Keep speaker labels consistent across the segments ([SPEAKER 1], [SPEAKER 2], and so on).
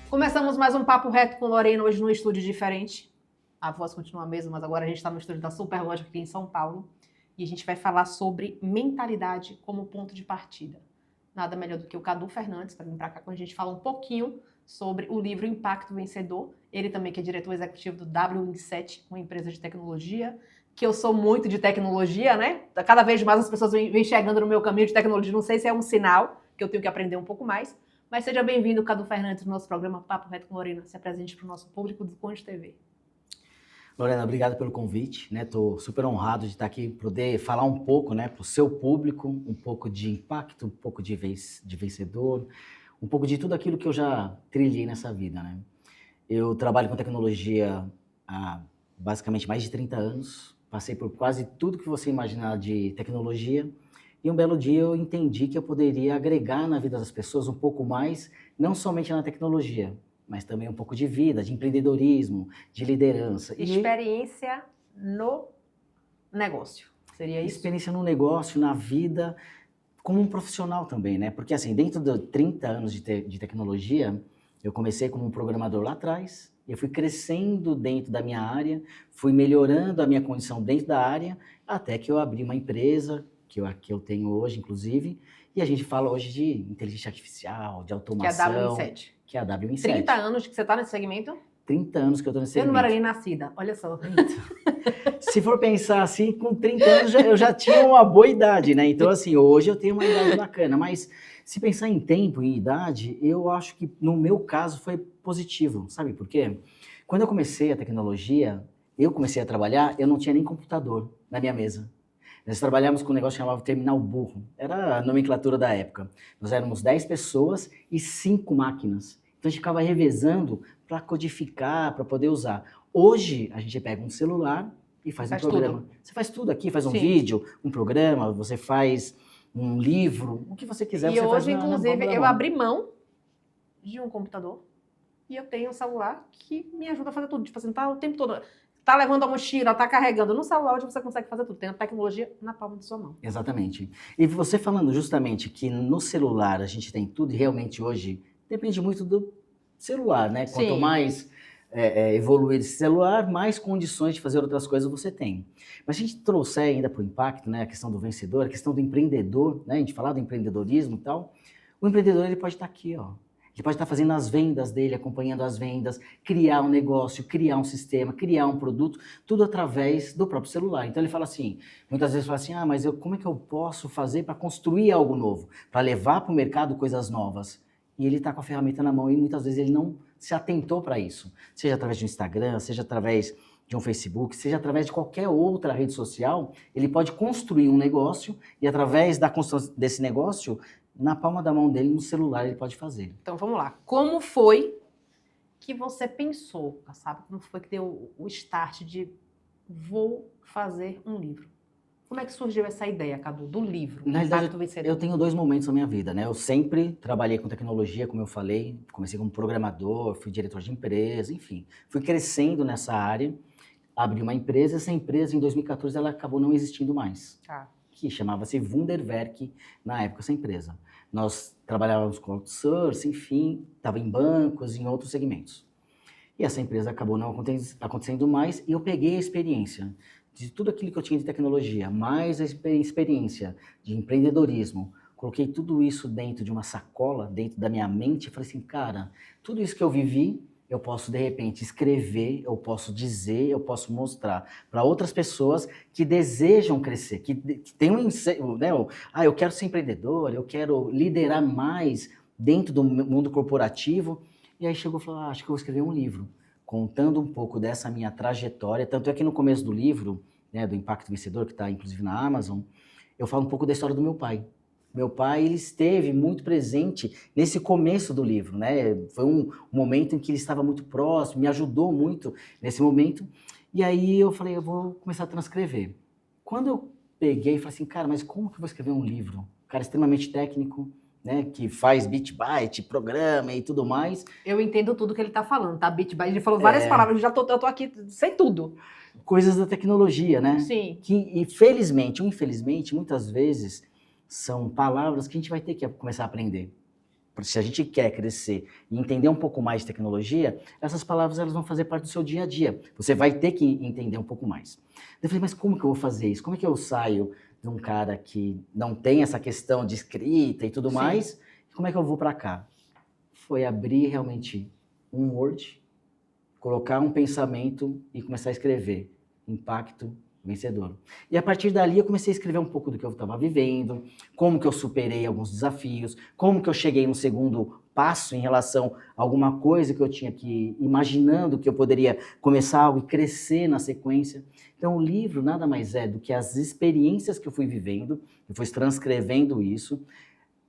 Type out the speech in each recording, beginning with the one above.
[SPEAKER 1] Começamos mais um Papo Reto com Lorena, hoje num estúdio diferente. A voz continua a mesma, mas agora a gente está no estúdio da Superlógica aqui em São Paulo. E a gente vai falar sobre mentalidade como ponto de partida. Nada melhor do que o Cadu Fernandes, para vir para cá com a gente falar um pouquinho sobre o livro Impacto Vencedor. Ele também que é diretor executivo do W17, uma empresa de tecnologia, que eu sou muito de tecnologia, né? Cada vez mais as pessoas vêm chegando no meu caminho de tecnologia. Não sei se é um sinal que eu tenho que aprender um pouco mais. Mas seja bem-vindo, Cadu Fernandes, no nosso programa Papo Reto com Lorena. Se apresente para o nosso público do Conde TV.
[SPEAKER 2] Lorena, obrigado pelo convite, né? Estou super honrado de estar aqui, poder falar um pouco, né, para o seu público, um pouco de impacto, um pouco de vencedor, um pouco de tudo aquilo que eu já trilhei nessa vida, né? Eu trabalho com tecnologia há basicamente mais de 30 anos, passei por quase tudo que você imaginar de tecnologia. E um belo dia eu entendi que eu poderia agregar na vida das pessoas um pouco mais, não somente na tecnologia, mas também um pouco de vida, de empreendedorismo, de liderança.
[SPEAKER 1] Experiência no negócio, seria isso?
[SPEAKER 2] Experiência no negócio, na vida, como um profissional também, né? Porque assim, dentro de 30 anos de tecnologia, eu comecei como um programador lá atrás, eu fui crescendo dentro da minha área, fui melhorando a minha condição dentro da área, até que eu abri uma empresa, que eu tenho hoje, inclusive, e a gente fala hoje de inteligência artificial, de automação.
[SPEAKER 1] Que é a W17.
[SPEAKER 2] Que é a W17.
[SPEAKER 1] 30 anos que você está nesse segmento?
[SPEAKER 2] 30 anos que eu estou nesse
[SPEAKER 1] segmento. Eu não era nem nascida, olha só.
[SPEAKER 2] Se for pensar assim, com 30 anos eu já tinha uma boa idade, né? Então, assim, hoje eu tenho uma idade bacana, mas se pensar em tempo e idade, eu acho que no meu caso foi positivo, sabe por quê? Quando eu comecei a tecnologia, eu comecei a trabalhar, eu não tinha nem computador na minha mesa. Nós trabalhávamos com um negócio que chamava terminal burro. Era a nomenclatura da época. Nós éramos 10 pessoas e 5 máquinas. Então a gente ficava revezando para codificar, para poder usar. Hoje a gente pega um celular e faz um programa.
[SPEAKER 1] Tudo.
[SPEAKER 2] Você faz tudo aqui, faz um vídeo, um programa, você faz um livro, o que você quiser.
[SPEAKER 1] E
[SPEAKER 2] você
[SPEAKER 1] hoje,
[SPEAKER 2] faz
[SPEAKER 1] inclusive, eu abri mão de um computador e eu tenho um celular que me ajuda a fazer tudo. Tipo assim, tá o tempo todo... Tá levando a mochila, tá carregando no celular, onde você consegue fazer tudo. Tem a tecnologia na palma de sua mão.
[SPEAKER 2] Exatamente. E você falando justamente que no celular a gente tem tudo, e realmente hoje depende muito do celular, né?
[SPEAKER 1] Sim.
[SPEAKER 2] Quanto mais evoluir esse celular, mais condições de fazer outras coisas você tem. Mas se a gente trouxer ainda para o impacto, né, a questão do vencedor, a questão do empreendedor, né, a gente falar do empreendedorismo e tal, o empreendedor ele pode estar aqui, ó. Ele pode estar fazendo as vendas dele, acompanhando as vendas, criar um negócio, criar um sistema, criar um produto, tudo através do próprio celular. Então ele fala assim, muitas vezes fala assim, mas como é que eu posso fazer para construir algo novo, para levar para o mercado coisas novas? E ele está com a ferramenta na mão e muitas vezes ele não se atentou para isso. Seja através de um Instagram, seja através de um Facebook, seja através de qualquer outra rede social, ele pode construir um negócio e através da construção desse negócio, na palma da mão dele, no celular, ele pode fazer.
[SPEAKER 1] Então, vamos lá. Como foi que você pensou, sabe? Como foi que deu o start de vou fazer um livro? Como é que surgiu essa ideia, Cadu, do livro?
[SPEAKER 2] Na realidade, eu tenho 2 momentos na minha vida, né? Eu sempre trabalhei com tecnologia, como eu falei. Comecei como programador, fui diretor de empresa, enfim. Fui crescendo nessa área, abri uma empresa. Essa empresa, em 2014, ela acabou não existindo mais. Que chamava-se Wunderwerk, na época, essa empresa. Nós trabalhávamos com outsourcing, enfim, estava em bancos, em outros segmentos. E essa empresa acabou não acontecendo mais, e eu peguei a experiência de tudo aquilo que eu tinha de tecnologia, mais a experiência de empreendedorismo, coloquei tudo isso dentro de uma sacola, dentro da minha mente, e falei assim, cara, tudo isso que eu vivi, eu posso, de repente, escrever, eu posso dizer, eu posso mostrar para outras pessoas que desejam crescer, que tem né, eu quero ser empreendedor, eu quero liderar mais dentro do mundo corporativo. E aí chegou e falou, acho que eu vou escrever um livro, contando um pouco dessa minha trajetória. Tanto é que no começo do livro, né, do Impacto Vencedor, que está inclusive na Amazon, eu falo um pouco da história do meu pai. Meu pai, ele esteve muito presente nesse começo do livro, né? Foi um momento em que ele estava muito próximo, me ajudou muito nesse momento. E aí eu falei, eu vou começar a transcrever. Quando eu peguei, falei assim, cara, mas como que eu vou escrever um livro? Um cara extremamente técnico, né, que faz bit byte, programa e tudo mais.
[SPEAKER 1] Eu entendo tudo que ele tá falando, tá? Bit by, ele falou várias palavras, eu tô aqui, sei tudo.
[SPEAKER 2] Coisas da tecnologia, né?
[SPEAKER 1] Sim.
[SPEAKER 2] Que, e felizmente ou infelizmente, muitas vezes são palavras que a gente vai ter que começar a aprender. Se a gente quer crescer e entender um pouco mais de tecnologia, essas palavras elas vão fazer parte do seu dia a dia. Você vai ter que entender um pouco mais. Eu falei, mas como que eu vou fazer isso? Como é que eu saio de um cara que não tem essa questão de escrita e tudo
[SPEAKER 1] Sim.
[SPEAKER 2] mais? Como é que eu vou para cá? Foi abrir realmente um Word, colocar um pensamento e começar a escrever. Impacto vencedor. E a partir dali eu comecei a escrever um pouco do que eu estava vivendo, como que eu superei alguns desafios, como que eu cheguei no segundo passo em relação a alguma coisa que eu tinha que imaginando que eu poderia começar algo e crescer na sequência. Então o livro nada mais é do que as experiências que eu fui vivendo, eu fui transcrevendo isso,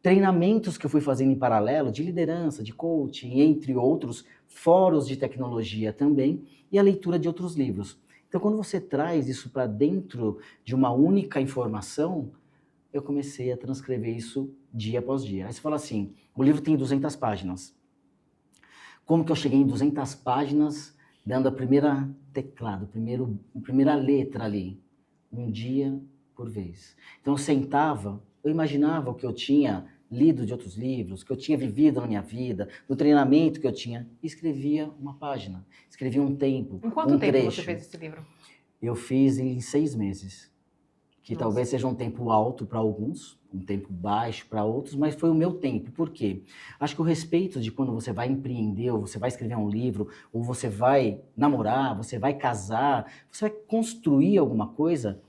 [SPEAKER 2] treinamentos que eu fui fazendo em paralelo de liderança, de coaching, entre outros, fóruns de tecnologia também, e a leitura de outros livros. Então, quando você traz isso para dentro de uma única informação, eu comecei a transcrever isso dia após dia. Aí você fala assim, o livro tem 200 páginas. Como que eu cheguei em 200 páginas, dando a primeira teclado, a primeira letra ali? Um dia por vez. Então, eu sentava, eu imaginava o que eu tinha lido de outros livros, que eu tinha vivido na minha vida, do treinamento que eu tinha, e escrevia uma página, escrevia um tempo,
[SPEAKER 1] Em quanto tempo
[SPEAKER 2] trecho.
[SPEAKER 1] você fez esse livro?
[SPEAKER 2] Eu fiz em 6 meses, que
[SPEAKER 1] Nossa.
[SPEAKER 2] talvez seja um tempo alto para alguns, um tempo baixo para outros, mas foi o meu tempo. Por quê? Acho que o respeito de quando você vai empreender, ou você vai escrever um livro, ou você vai namorar, você vai casar, você vai construir alguma coisa,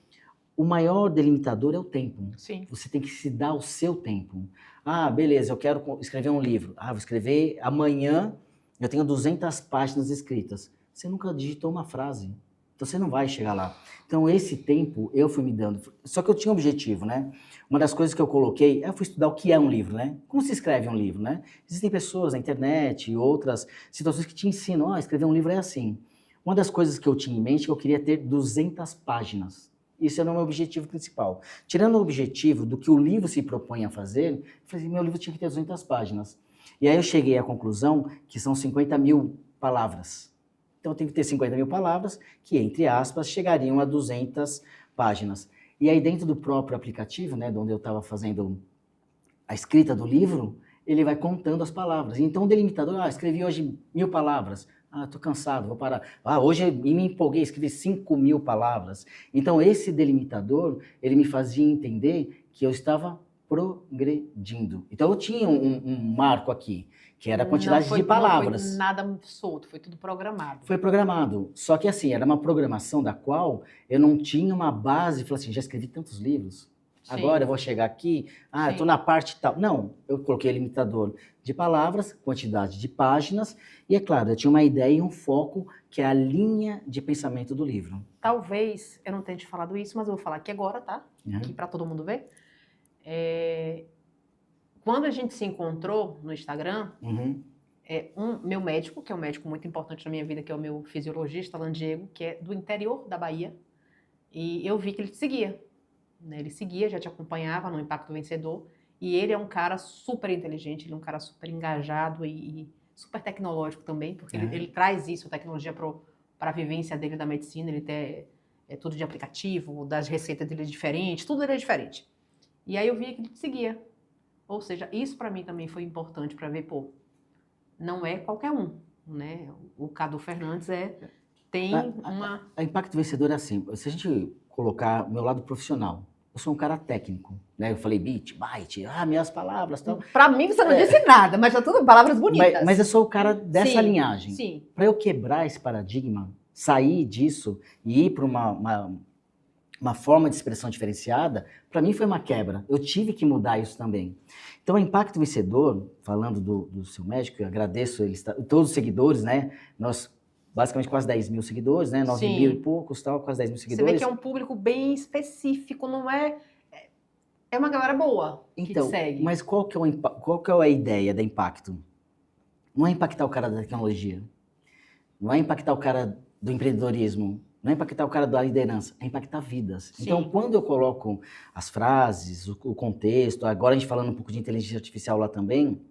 [SPEAKER 2] o maior delimitador é o tempo.
[SPEAKER 1] Sim.
[SPEAKER 2] Você tem que se dar o seu tempo. Ah, beleza, eu quero escrever um livro. Ah, vou escrever amanhã, eu tenho 200 páginas escritas. Você nunca digitou uma frase. Então você não vai chegar lá. Então esse tempo eu fui me dando. Só que eu tinha um objetivo, né? Uma das coisas que eu coloquei, eu fui estudar o que é um livro, né? Como se escreve um livro, né? Existem pessoas na internet e outras situações que te ensinam, ah, escrever um livro é assim. Uma das coisas que eu tinha em mente é que eu queria ter 200 páginas. Isso era o meu objetivo principal. Tirando o objetivo do que o livro se propõe a fazer, eu falei, meu livro tinha que ter 200 páginas. E aí eu cheguei à conclusão que são 50 mil palavras. Então eu tenho que ter 50 mil palavras, que, entre aspas, chegariam a 200 páginas. E aí dentro do próprio aplicativo, né, onde eu estava fazendo a escrita do livro, ele vai contando as palavras. Então o delimitador, escrevi hoje 1000 palavras. Tô cansado, vou parar. Hoje me empolguei, escrevi 5 mil palavras. Então, esse delimitador, ele me fazia entender que eu estava progredindo. Então, eu tinha um marco aqui, que era a quantidade de palavras.
[SPEAKER 1] Não foi nada solto, foi tudo programado.
[SPEAKER 2] Foi programado. Só que, assim, era uma programação da qual eu não tinha uma base. Falei assim, já escrevi tantos livros. Sim. Agora eu vou chegar aqui, eu estou na parte tal. Não, eu coloquei limitador de palavras, quantidade de páginas, e é claro, eu tinha uma ideia e um foco, que é a linha de pensamento do livro.
[SPEAKER 1] Talvez eu não tenha te falado isso, mas eu vou falar aqui agora, tá? Aqui para todo mundo ver. Quando a gente se encontrou no Instagram, meu médico, que é um médico muito importante na minha vida, que é o meu fisiologista, Alan Diego, que é do interior da Bahia, e eu vi que ele te seguia. Ele seguia, já te acompanhava no Impacto Vencedor, e ele é um cara super inteligente, ele é um cara super engajado e super tecnológico também, porque ele traz isso, a tecnologia para a vivência dele da medicina, ele tem tudo de aplicativo, das receitas dele é diferente, tudo dele é diferente. E aí eu vi que ele te seguia. Ou seja, isso para mim também foi importante para ver, não é qualquer um, né? O Cadu Fernandes tem uma...
[SPEAKER 2] A Impacto Vencedor é assim, se a gente colocar o meu lado profissional, eu sou um cara técnico, né? Eu falei bit, byte, minhas palavras, tal.
[SPEAKER 1] Para mim você não disse nada, mas tá tudo palavras bonitas.
[SPEAKER 2] Mas eu sou o cara dessa linhagem.
[SPEAKER 1] Sim.
[SPEAKER 2] Para eu quebrar esse paradigma, sair disso e ir para uma forma de expressão diferenciada, para mim foi uma quebra. Eu tive que mudar isso também. Então, a Impacto Vencedor, falando do seu médico, eu agradeço todos os seguidores, né? Nós basicamente quase 10 mil seguidores, né? 9 mil e poucos, quase 10 mil seguidores.
[SPEAKER 1] Você vê que é um público bem específico, não é... É uma galera boa que te segue.
[SPEAKER 2] Mas qual que é a ideia da Impacto? Não é impactar o cara da tecnologia. Não é impactar o cara do empreendedorismo. Não é impactar o cara da liderança, é impactar vidas.
[SPEAKER 1] Sim.
[SPEAKER 2] Então, quando eu coloco as frases, o contexto, agora a gente falando um pouco de inteligência artificial lá também,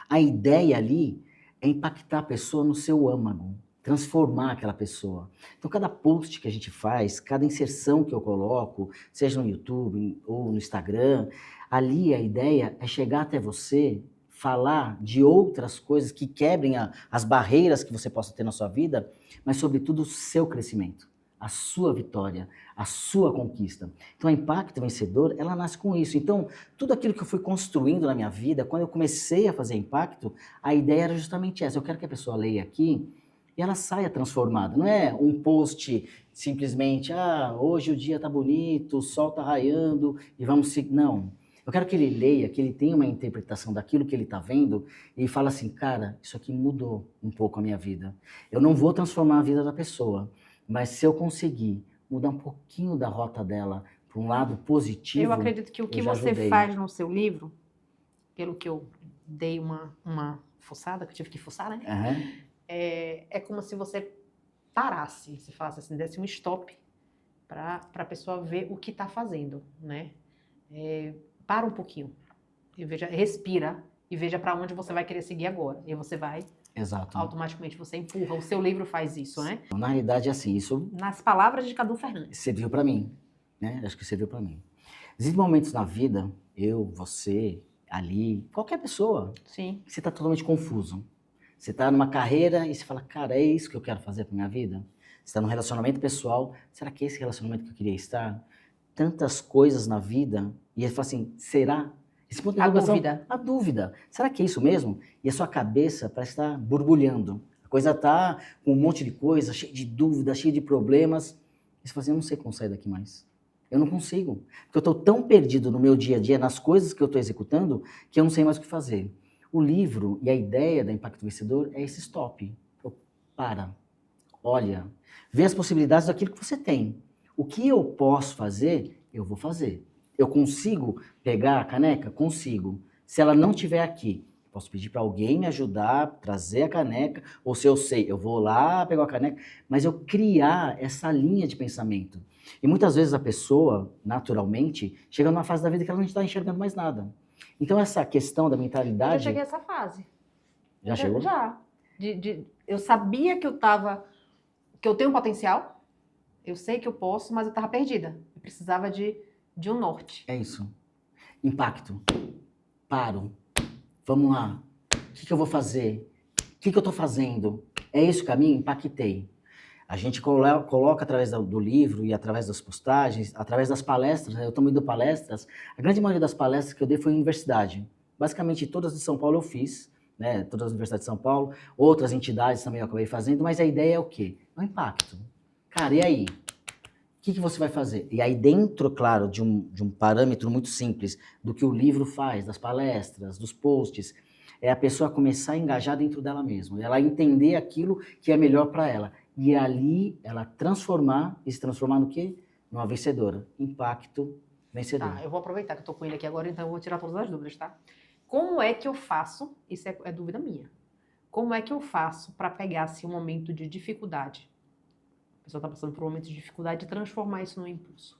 [SPEAKER 2] a ideia ali é impactar a pessoa no seu âmago, transformar aquela pessoa. Então, cada post que a gente faz, cada inserção que eu coloco, seja no YouTube ou no Instagram, ali a ideia é chegar até você, falar de outras coisas que quebrem as barreiras que você possa ter na sua vida, mas, sobretudo, o seu crescimento, a sua vitória, a sua conquista. Então, a Impacto Vencedor, ela nasce com isso. Então, tudo aquilo que eu fui construindo na minha vida, quando eu comecei a fazer impacto, a ideia era justamente essa. Eu quero que a pessoa leia aqui e ela saia transformada. Não é um post simplesmente, hoje o dia tá bonito, o sol tá raiando e vamos seguir. Não. Eu quero que ele leia, que ele tenha uma interpretação daquilo que ele está vendo e fala assim, cara, isso aqui mudou um pouco a minha vida. Eu não vou transformar a vida da pessoa, mas se eu conseguir mudar um pouquinho da rota dela para um lado positivo,
[SPEAKER 1] eu acredito que o que você faz no seu livro, pelo que eu dei uma fuçada, que eu tive que fuçar, né?
[SPEAKER 2] Uhum.
[SPEAKER 1] É como se você parasse, se falasse assim, desse um stop para a pessoa ver o que está fazendo, né? Para um pouquinho, e veja, respira e veja para onde você vai querer seguir agora. E você vai,
[SPEAKER 2] exato,
[SPEAKER 1] automaticamente você empurra. O seu livro faz isso, né?
[SPEAKER 2] Na realidade é assim, isso...
[SPEAKER 1] Nas palavras de Cadu Fernandes.
[SPEAKER 2] Serviu para mim, né? Acho que serviu para mim. Existem momentos na vida, eu, você, ali, qualquer pessoa,
[SPEAKER 1] sim,
[SPEAKER 2] que você está totalmente confuso. Você está numa carreira e você fala, cara, é isso que eu quero fazer para minha vida? Você está num relacionamento pessoal, será que é esse relacionamento que eu queria estar? Tantas coisas na vida, e ele fala assim, será? Esse ponto de
[SPEAKER 1] dúvida.
[SPEAKER 2] A dúvida. Será que é isso mesmo? E a sua cabeça parece estar borbulhando. A coisa está com um monte de coisa, cheia de dúvidas, cheia de problemas. E você fala assim, eu não sei como sair daqui mais. Eu não consigo. Porque eu estou tão perdido no meu dia a dia, nas coisas que eu estou executando, que eu não sei mais o que fazer. O livro e a ideia da Impacto Vencedor é esse stop. Para, olha, vê as possibilidades daquilo que você tem. O que eu posso fazer, eu vou fazer. Eu consigo pegar a caneca? Consigo. Se ela não estiver aqui, posso pedir para alguém me ajudar, trazer a caneca, ou se eu sei, eu vou lá, pegar a caneca, mas eu criar essa linha de pensamento. E muitas vezes a pessoa, naturalmente, chega numa fase da vida que ela não está enxergando mais nada. Então essa questão da mentalidade...
[SPEAKER 1] Eu já cheguei a essa fase.
[SPEAKER 2] Já chegou?
[SPEAKER 1] Já. Eu sabia que eu tenho um potencial, eu sei que eu posso, mas eu estava perdida. Eu precisava de um norte.
[SPEAKER 2] É isso. Impacto. Paro. Vamos lá. O que eu vou fazer? O que eu estou fazendo? É esse o caminho? Impactei. A gente coloca através do livro e através das postagens, através das palestras, né? Eu estou indo palestras. A grande maioria das palestras que eu dei foi em universidade. Basicamente, todas de São Paulo eu fiz, né? Todas as universidades de São Paulo. Outras entidades também eu acabei fazendo, mas a ideia é o quê? É o impacto. Cara, e aí? O que você vai fazer? E aí dentro, claro, de um parâmetro muito simples do que o livro faz, das palestras, dos posts, é a pessoa começar a engajar dentro dela mesma, ela entender aquilo que é melhor para ela. E ali ela e se transformar no quê? Numa vencedora. Impacto vencedor.
[SPEAKER 1] Tá, eu vou aproveitar que eu tô com ele aqui agora, então eu vou tirar todas as dúvidas, tá? Como é que eu faço, isso é dúvida minha, como é que eu faço para pegar assim, um momento de dificuldade? A pessoa está passando por um momento de dificuldade e transformar isso num impulso.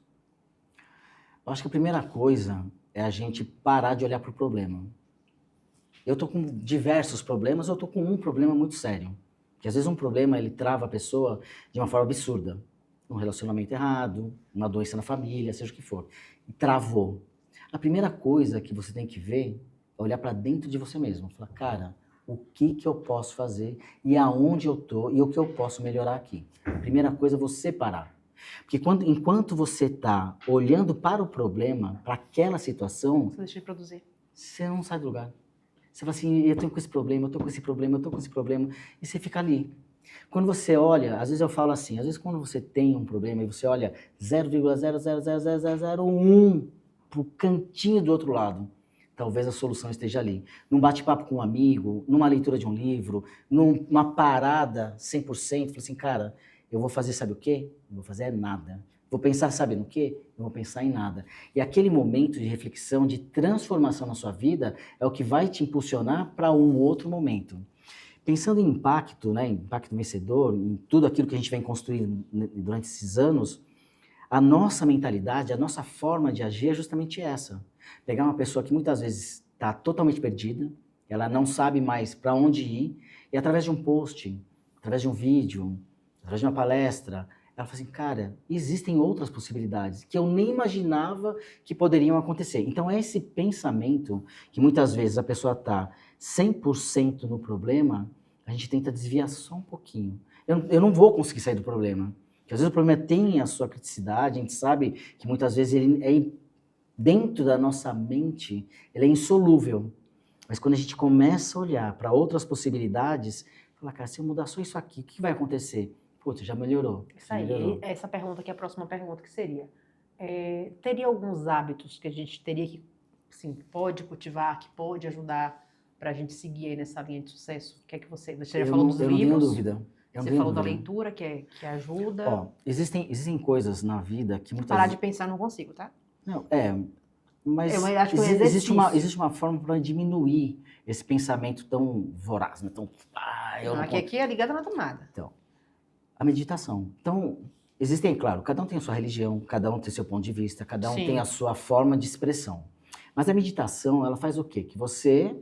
[SPEAKER 2] Eu acho que a primeira coisa é a gente parar de olhar para o problema. Eu tô com diversos problemas, eu tô com um problema muito sério. Porque às vezes um problema, ele trava a pessoa de uma forma absurda. Um relacionamento errado, uma doença na família, seja o que for. E travou. A primeira coisa que você tem que ver é olhar para dentro de você mesmo. Falar, cara, o que eu posso fazer e aonde eu tô e o que eu posso melhorar aqui. A primeira coisa é você parar. Porque enquanto você está olhando para o problema, para aquela situação...
[SPEAKER 1] Você deixa de produzir.
[SPEAKER 2] Você não sai do lugar. Você fala assim, eu tô com esse problema, eu tô com esse problema, eu tô com esse problema, e você fica ali. Quando você olha, às vezes eu falo assim, às vezes quando você tem um problema e você olha 0,0000001 pro cantinho do outro lado, talvez a solução esteja ali. Num bate-papo com um amigo, numa leitura de um livro, numa parada 100%, fala assim, cara, eu vou fazer sabe o quê? Eu vou fazer nada. Vou pensar, sabe no quê? Eu vou pensar em nada. E aquele momento de reflexão, de transformação na sua vida, é o que vai te impulsionar para um outro momento. Pensando em impacto, né, impacto vencedor, em tudo aquilo que a gente vem construindo durante esses anos, a nossa mentalidade, a nossa forma de agir é justamente essa. Pegar uma pessoa que muitas vezes está totalmente perdida, ela não sabe mais para onde ir, e através de um post, através de um vídeo, através de uma palestra, ela fala assim, cara, existem outras possibilidades que eu nem imaginava que poderiam acontecer. Então é esse pensamento que muitas vezes a pessoa está 100% no problema, a gente tenta desviar só um pouquinho. Eu não vou conseguir sair do problema. Porque às vezes o problema tem a sua criticidade, a gente sabe que muitas vezes ele é dentro da nossa mente, ele é insolúvel. Mas quando a gente começa a olhar para outras possibilidades, fala, cara, se eu mudar só isso aqui, o que vai acontecer? Putz, já melhorou.
[SPEAKER 1] Isso aí,
[SPEAKER 2] melhorou.
[SPEAKER 1] essa pergunta aqui é a próxima pergunta, que seria, teria alguns hábitos que a gente teria que, assim, pode cultivar, que pode ajudar para a gente seguir aí nessa linha de sucesso? O que é que você já falou dos
[SPEAKER 2] Eu não tenho
[SPEAKER 1] livros?
[SPEAKER 2] dúvida.
[SPEAKER 1] Você falou da leitura, que ajuda.
[SPEAKER 2] Ó, existem coisas na vida que muitas
[SPEAKER 1] Parar
[SPEAKER 2] vezes...
[SPEAKER 1] de pensar não consigo, tá?
[SPEAKER 2] Não, mas
[SPEAKER 1] Eu acho que
[SPEAKER 2] existe uma forma para diminuir esse pensamento tão voraz, né? Tão,
[SPEAKER 1] aqui é ligada na tomada.
[SPEAKER 2] Então, a meditação. Então, existem, claro, cada um tem a sua religião, cada um tem seu ponto de vista, cada um
[SPEAKER 1] Sim.
[SPEAKER 2] tem a sua forma de expressão. Mas a meditação, ela faz o quê? Que você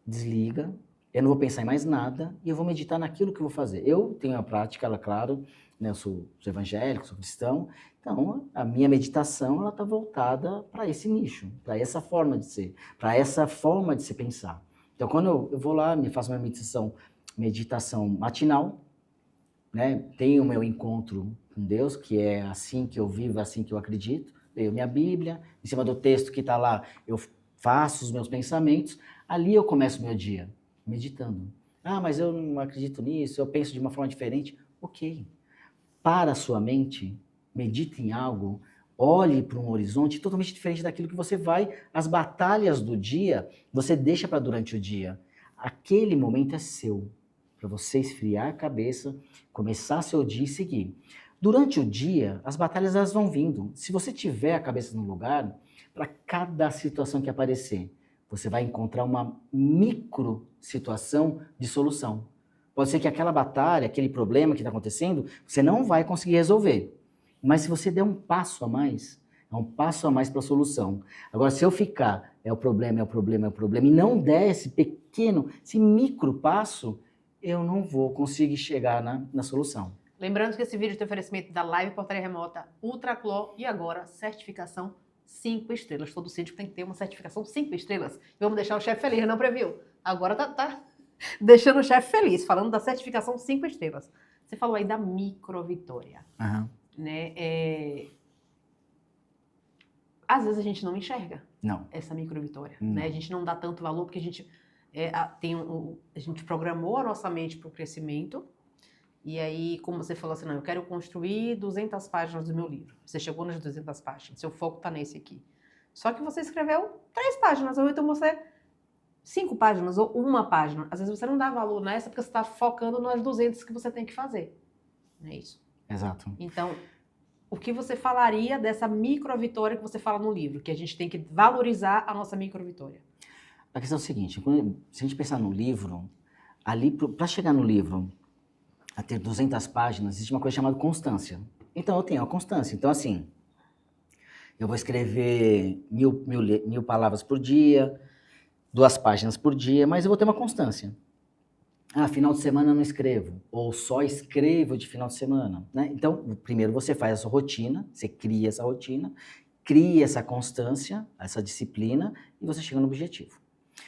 [SPEAKER 2] desliga, eu não vou pensar em mais nada e eu vou meditar naquilo que eu vou fazer. Eu tenho a prática, ela, claro, né, eu sou evangélico, sou cristão, então a minha meditação ela está voltada para esse nicho, para essa forma de ser, para essa forma de se pensar. Então quando eu vou lá, me faço uma meditação matinal, né, tenho o meu encontro com Deus, que é assim que eu vivo, assim que eu acredito, leio minha Bíblia, em cima do texto que está lá, eu faço os meus pensamentos, ali eu começo o meu dia, meditando. Ah, mas eu não acredito nisso, eu penso de uma forma diferente. Ok. Para a sua mente, medite em algo, olhe para um horizonte totalmente diferente daquilo que você vai, as batalhas do dia, você deixa para durante o dia. Aquele momento é seu, para você esfriar a cabeça, começar seu dia e seguir. Durante o dia, as batalhas elas vão vindo. Se você tiver a cabeça no lugar, para cada situação que aparecer, você vai encontrar uma micro situação de solução. Pode ser que aquela batalha, aquele problema que está acontecendo, você não vai conseguir resolver. Mas se você der um passo a mais, é um passo a mais para a solução. Agora, se eu ficar, é o problema, e não der esse pequeno, esse micro passo, eu não vou conseguir chegar na solução.
[SPEAKER 1] Lembrando que esse vídeo tem oferecimento da Live Portaria Remota, Ultracló e agora certificação 5 estrelas. Todo síndico tem que ter uma certificação 5 estrelas. Vamos deixar o chefe feliz, não previu? Agora tá deixando o chefe feliz, falando da certificação 5 estrelas. Você falou aí da microvitória.
[SPEAKER 2] Uhum.
[SPEAKER 1] Né? Às vezes a gente não enxerga essa microvitória. Né? A gente não dá tanto valor porque a gente, a gente programou a nossa mente para o crescimento. E aí, como você falou assim, não, eu quero construir 200 páginas do meu livro. Você chegou nas 200 páginas, seu foco está nesse aqui. Só que você escreveu 3 páginas, ou então você 5 páginas, ou 1 página. Às vezes você não dá valor nessa porque você está focando nas 200 que você tem que fazer. Não é isso?
[SPEAKER 2] Exato.
[SPEAKER 1] Então, o que você falaria dessa microvitória que você fala no livro? Que a gente tem que valorizar a nossa microvitória.
[SPEAKER 2] A questão é o seguinte, se a gente pensar no livro, ali, para chegar no livro, a ter 200 páginas, existe uma coisa chamada constância. Então, eu tenho a constância. Então, assim, eu vou escrever 1000 palavras por dia, 2 páginas por dia, mas eu vou ter uma constância. Ah, final de semana eu não escrevo, ou só escrevo de final de semana, né? Então, primeiro você faz a sua rotina, você cria essa rotina, cria essa constância, essa disciplina, e você chega no objetivo.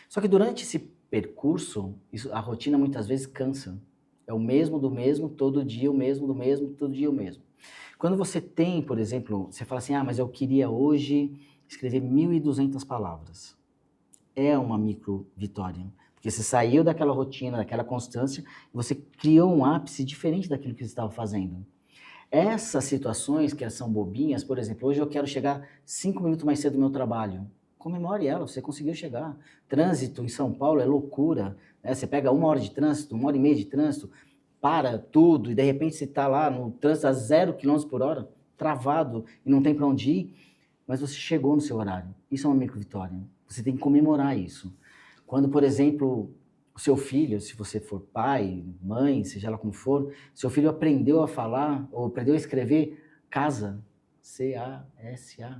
[SPEAKER 2] Só que durante esse percurso, a rotina muitas vezes cansa. É o mesmo do mesmo, todo dia o mesmo do mesmo, todo dia o mesmo. Quando você tem, por exemplo, você fala assim, ah, mas eu queria hoje escrever 1.200 palavras. É uma micro vitória. Porque você saiu daquela rotina, daquela constância, e você criou um ápice diferente daquilo que você estava fazendo. Essas situações que são bobinhas, por exemplo, hoje eu quero chegar 5 minutos mais cedo no meu trabalho. Comemore ela, você conseguiu chegar. Trânsito em São Paulo é loucura. Né? Você pega 1 hora de trânsito, 1h30 de trânsito, para tudo, e de repente você está lá no trânsito a 0 km por hora, travado, e não tem para onde ir, mas você chegou no seu horário. Isso é uma micro vitória. Você tem que comemorar isso. Quando, por exemplo, o seu filho, se você for pai, mãe, seja lá como for, seu filho aprendeu a falar ou aprendeu a escrever casa, C-A-S-A.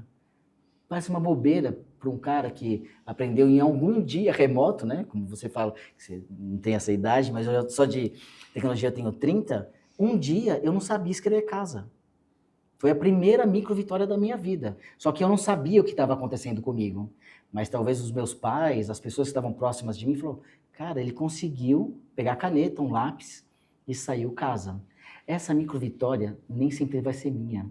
[SPEAKER 2] Parece uma bobeira para um cara que aprendeu em algum dia remoto, né? Como você fala, que você não tem essa idade, mas eu só de tecnologia eu tenho 30. Um dia eu não sabia escrever casa. Foi a primeira micro vitória da minha vida. Só que eu não sabia o que estava acontecendo comigo. Mas talvez os meus pais, as pessoas que estavam próximas de mim, falaram, cara, ele conseguiu pegar a caneta, um lápis e saiu casa. Essa micro vitória nem sempre vai ser minha.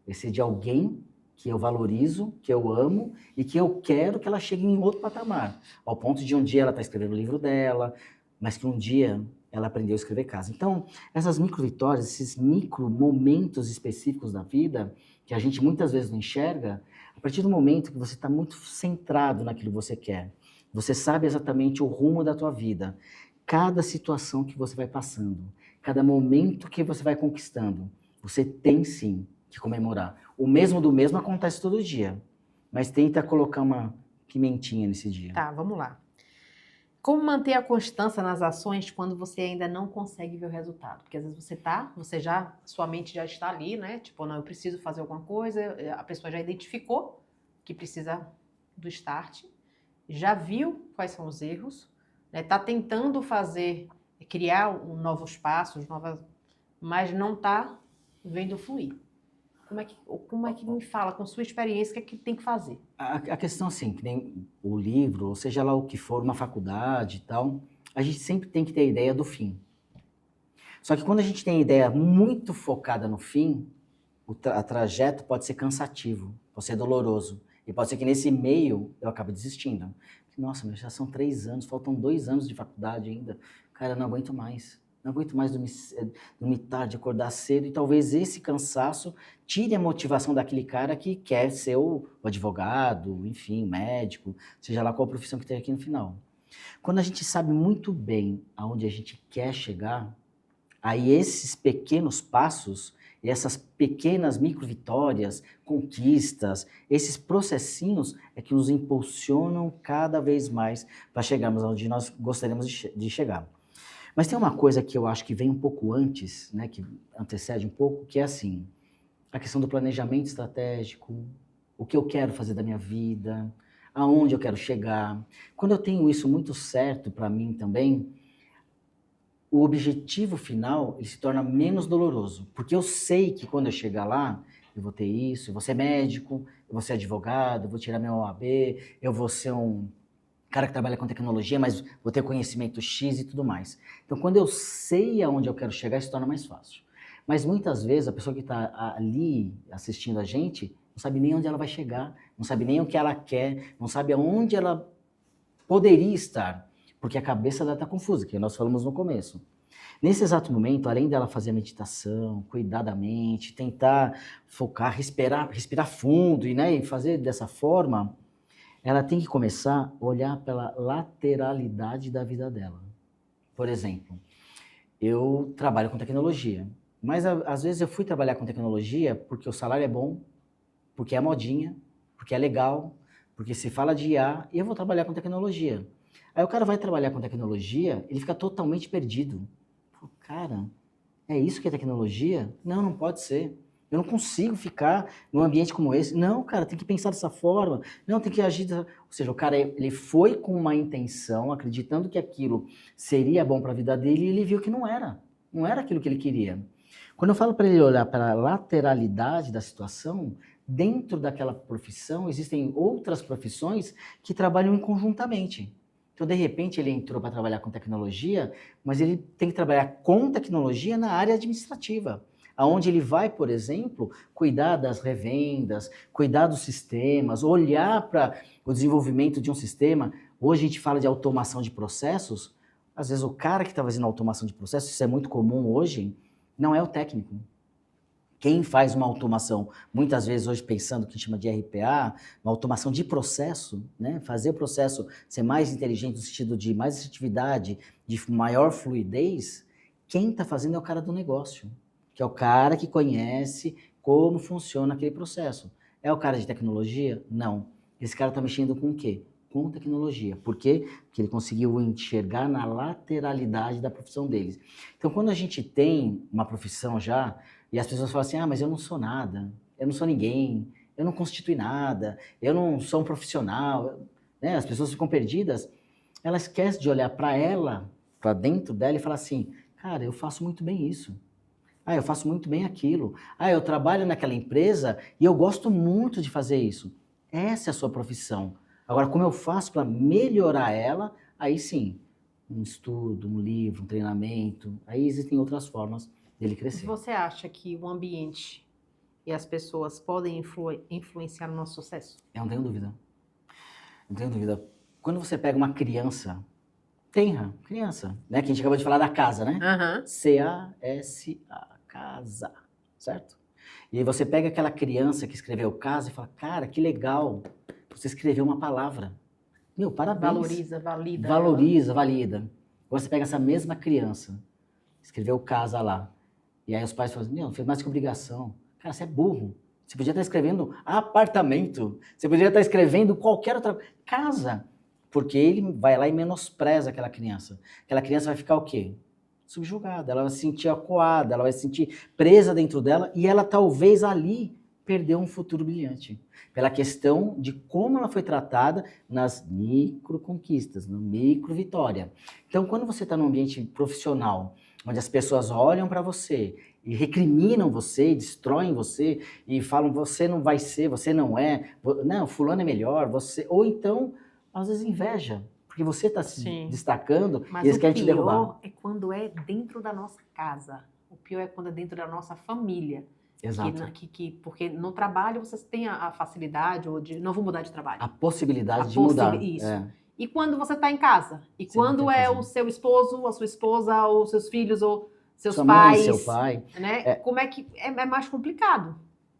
[SPEAKER 2] Vai ser de alguém que eu valorizo, que eu amo e que eu quero que ela chegue em outro patamar. Ao ponto de um dia ela está escrevendo o livro dela, mas que um dia ela aprendeu a escrever casa. Então, essas micro vitórias, esses micro momentos específicos da vida, que a gente muitas vezes não enxerga, a partir do momento que você está muito centrado naquilo que você quer, você sabe exatamente o rumo da tua vida, cada situação que você vai passando, cada momento que você vai conquistando, você tem sim que comemorar. O mesmo do mesmo acontece todo dia, mas tenta colocar uma pimentinha nesse dia.
[SPEAKER 1] Tá, vamos lá. Como manter a constância nas ações quando você ainda não consegue ver o resultado? Porque às vezes sua mente já está ali, né? Tipo, não, eu preciso fazer alguma coisa, a pessoa já identificou que precisa do start, já viu quais são os erros, né? Tá tentando criar novos passos, mas não tá vendo fluir. Como é que me fala, com sua experiência, o que é que tem que fazer?
[SPEAKER 2] A questão, assim, que nem o livro, ou seja lá o que for, uma faculdade e tal, a gente sempre tem que ter a ideia do fim. Só que quando a gente tem a ideia muito focada no fim, o trajeto pode ser cansativo, pode ser doloroso. E pode ser que nesse meio eu acabe desistindo. Nossa, mas já são 3 anos, faltam 2 anos de faculdade ainda. Cara, eu não aguento mais. Não aguento mais dormir tarde, acordar cedo. E talvez esse cansaço tire a motivação daquele cara que quer ser o advogado, enfim, médico, seja lá qual a profissão que tem aqui no final. Quando a gente sabe muito bem aonde a gente quer chegar, aí esses pequenos passos e essas pequenas micro-vitórias, conquistas, esses processinhos é que nos impulsionam cada vez mais para chegarmos onde nós gostaríamos de chegar. Mas tem uma coisa que eu acho que vem um pouco antes, né, que antecede um pouco, que é assim, a questão do planejamento estratégico, o que eu quero fazer da minha vida, aonde eu quero chegar. Quando eu tenho isso muito certo para mim também, o objetivo final ele se torna menos doloroso, porque eu sei que quando eu chegar lá, eu vou ter isso, eu vou ser médico, eu vou ser advogado, eu vou tirar meu OAB, eu vou ser um cara que trabalha com tecnologia, mas vou ter conhecimento X e tudo mais. Então, quando eu sei aonde eu quero chegar, isso se torna mais fácil. Mas muitas vezes a pessoa que está ali assistindo a gente não sabe nem onde ela vai chegar, não sabe nem o que ela quer, não sabe aonde ela poderia estar, porque a cabeça dela está confusa, que nós falamos no começo. Nesse exato momento, além dela fazer a meditação, cuidar da mente, tentar focar, respirar fundo e fazer dessa forma, ela tem que começar a olhar pela lateralidade da vida dela. Por exemplo, eu trabalho com tecnologia, mas às vezes eu fui trabalhar com tecnologia porque o salário é bom, porque é modinha, porque é legal, porque se fala de IA, e eu vou trabalhar com tecnologia. Aí o cara vai trabalhar com tecnologia, ele fica totalmente perdido. Cara, é isso que é tecnologia? Não, não pode ser. Eu não consigo ficar num ambiente como esse. Não, cara, tem que pensar dessa forma. Não, tem que agir. Ou seja, o cara ele foi com uma intenção, acreditando que aquilo seria bom para a vida dele, e ele viu que não era. Não era aquilo que ele queria. Quando eu falo para ele olhar para a lateralidade da situação, dentro daquela profissão existem outras profissões que trabalham conjuntamente. Então, de repente, ele entrou para trabalhar com tecnologia, mas ele tem que trabalhar com tecnologia na área administrativa, onde ele vai, por exemplo, cuidar das revendas, cuidar dos sistemas, olhar para o desenvolvimento de um sistema. Hoje a gente fala de automação de processos, às vezes o cara que está fazendo automação de processos, isso é muito comum hoje, não é o técnico. Quem faz uma automação, muitas vezes hoje pensando que a gente chama de RPA, uma automação de processo, né? Fazer o processo ser mais inteligente no sentido de mais assertividade, de maior fluidez, quem está fazendo é o cara do negócio, que é o cara que conhece como funciona aquele processo. É o cara de tecnologia? Não. Esse cara está mexendo com o quê? com tecnologia. Por quê? Porque ele conseguiu enxergar na lateralidade da profissão deles. Então, quando a gente tem uma profissão já, e as pessoas falam assim, ah, mas eu não sou nada, eu não sou ninguém, eu não constitui nada, eu não sou um profissional, né? As pessoas ficam perdidas, ela esquece de olhar para ela, para dentro dela e falar assim, cara, eu faço muito bem isso. Ah, eu faço muito bem aquilo. Ah, eu trabalho naquela empresa e eu gosto muito de fazer isso. Essa é a sua profissão. Agora, como eu faço para melhorar ela? Aí sim, um estudo, um livro, um treinamento. Aí existem outras formas dele crescer.
[SPEAKER 1] Você acha que o ambiente e as pessoas podem influenciar no nosso sucesso?
[SPEAKER 2] Eu não tenho dúvida. Não tenho dúvida. Quando você pega uma criança, tenra, criança, né? Que a gente acabou de falar da casa, né?
[SPEAKER 1] Aham.
[SPEAKER 2] C-A-S-A, casa, certo? E aí você pega aquela criança que escreveu casa e fala, cara, que legal, você escreveu uma palavra. Meu, parabéns.
[SPEAKER 1] Valoriza, valida.
[SPEAKER 2] Valoriza, valida. Agora você pega essa mesma criança, escreveu casa lá, e aí os pais falam, não, fez mais que obrigação. Cara, você é burro. Você podia estar escrevendo apartamento, você podia estar escrevendo qualquer outra casa, porque ele vai lá e menospreza aquela criança. Aquela criança vai ficar o quê? Subjugada, ela vai se sentir acuada, ela vai se sentir presa dentro dela e ela talvez ali perdeu um futuro brilhante. Pela questão de como ela foi tratada nas micro conquistas, na micro vitória. Então, quando você está num ambiente profissional, onde as pessoas olham para você e recriminam você, destroem você e falam você não vai ser, você não é, não, fulano é melhor, você, ou então às vezes inveja, porque você está se destacando
[SPEAKER 1] mas
[SPEAKER 2] e eles querem te derrubar.
[SPEAKER 1] o pior é quando é dentro da nossa casa. O pior é quando é dentro da nossa família.
[SPEAKER 2] Exato.
[SPEAKER 1] Porque no trabalho vocês têm a facilidade, ou de não vou mudar de trabalho.
[SPEAKER 2] A possibilidade de mudar.
[SPEAKER 1] Isso.
[SPEAKER 2] É.
[SPEAKER 1] E quando você está em casa? E
[SPEAKER 2] Você não
[SPEAKER 1] quando
[SPEAKER 2] tem
[SPEAKER 1] é
[SPEAKER 2] fazer.
[SPEAKER 1] o seu esposo, a sua esposa, ou seus filhos, ou seus
[SPEAKER 2] Sua
[SPEAKER 1] pais?
[SPEAKER 2] mãe, seu pai.
[SPEAKER 1] Né? Como é que é mais complicado?